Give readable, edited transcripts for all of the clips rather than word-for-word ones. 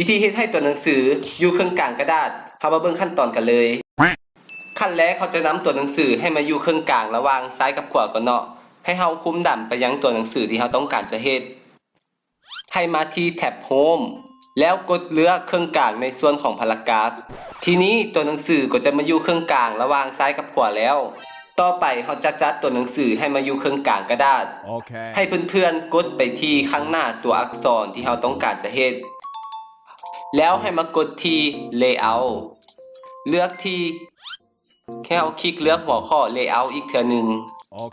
วิธีเฮ็ดให้ตัวหนังสืออยู่เครื่องกลางกระดาษเฮามาเบิ่งขั้นตอนกันเลยขั้นแรกเขาจะนำตัวหนังสือให้มาอยู่เครื่องกลางระหว่างซ้ายกับขวาก่อนเนาะให้เฮาคุมดำไปยังตัวหนังสือที่เฮาต้องการจะเฮ็ดให้มาที่แท็บ Home แล้วกดเลือกเครื่องกลางในส่วนของพารากราฟทีนี้ตัวหนังสือก็จะมาอยู่เครื่องกลางระหว่างซ้ายกับขวาแล้วต่อไปเราจะจัดตัวหนังสือให้มาอยู่เครื่องกลางกระดาษ ให้เพื่อนๆกดไปที่ข้างหน้าตัวอักษรที่เราต้องการจะเฮ็ดแล้วให้มากดที่ Layout เลือกที่แค่คลิกเลือกหัวข้อ Layout อีกเทื่อนึง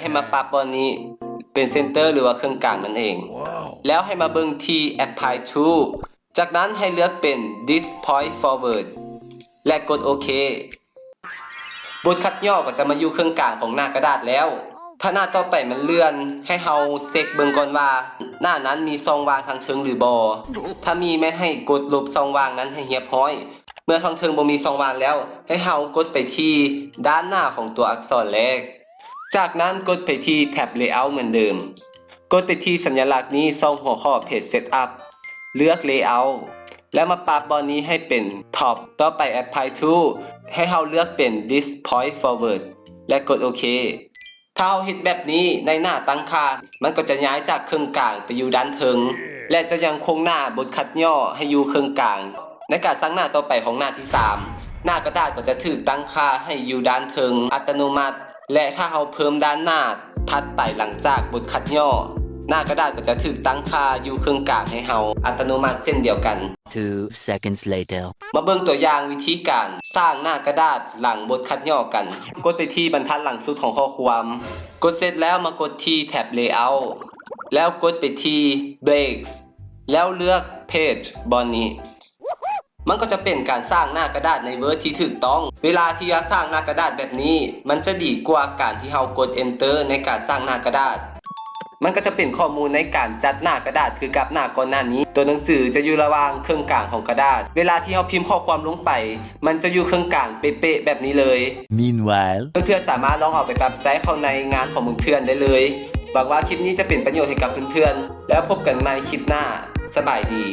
ให้มาปรับบนนี้เป็นเซนเตอร์หรือว่าเครื่องกลางนั่นเองแล้วให้มาเบิ่งที่ Apply to จากนั้นให้เลือกเป็น This Point Forward และกดโอเคบทคัดย่อก็จะมาอยู่เครื่องกลางของหน้ากระดาษแล้วถ้าหน้าต่อไปมันเลื่อนให้เฮาเช็คเบิ่งก่อนว่าหน้านั้นมีช่องว่างทางเทิงหรือบ่ถ้ามีแม่นให้กดลบช่องว่างนั้นให้เรียบร้อยเมื่อทางเทิงบ่มีช่องว่างแล้วให้เฮากดไปที่ด้านหน้าของตัวอักษรแรกจากนั้นกดไปที่แท็บ Layout เหมือนเดิมกดไปที่สัญลักษณ์นี้ช่องหัวข้อ Page Setup เลือก Layout แล้วมาปรับบอนนี้ให้เป็น Top ต่อไป Apply to ให้เฮาเลือกเป็น This Point Forward และกดโอเคถ้าเราเฮ็ดแบบนี้ในหน้าตั้งค่ามันก็จะย้ายจากเครื่องกลางไปอยู่ด้านเทิงและจะยังคงหน้าบทคัดย่อให้อยู่เครื่องกลางในการสร้างหน้าต่อไปของหน้าที่3หน้ากระดาษก็จะถูกตั้งค่าให้อยู่ด้านเทิงอัตโนมัติและถ้าเราเพิ่มด้านหน้าถัดไปหลังจากบทคัดย่อหน้ากระดาษก็จะถูกตั้งค่าอยู่เครื่องกลางให้เราอัตโนมัติเช่นเดียวกัน 2 seconds later มาเบิ่งตัวอย่างวิธีการสร้างหน้ากระดาษหลังบทคัดย่อกันกดไปที่บรรทัดหลังสุดของข้อความกดเสร็จแล้วมากดที่แท็บ Layout แล้วกดไปที่ Breaks แล้วเลือก Page บอนนี้มันก็จะเป็นการสร้างหน้ากระดาษใน Word ที่ถูกต้องเวลาที่จะสร้างหน้ากระดาษแบบนี้มันจะดีกว่าการที่เรากด Enter ในการสร้างหน้ากระดาษมันก็จะเป็นข้อมูลในการจัดหน้ากระดาษคือกับหน้าก่อนหน้านี้ตัวหนังสือจะอยู่ระหว่างเครื่องกลางของกระดาษเวลาที่เราพิมพ์ข้อความลงไปมันจะอยู่เครื่องกลางเป๊ะๆแบบนี้เลย Meanwhile เพื่อนๆสามารถลองเอาไปปรับใช้เข้าในงานของเพื่อนๆได้เลยหวังว่าคลิปนี้จะเป็นประโยชน์ให้กับเพื่อนๆแล้วพบกันใหม่คลิปหน้าสบายดี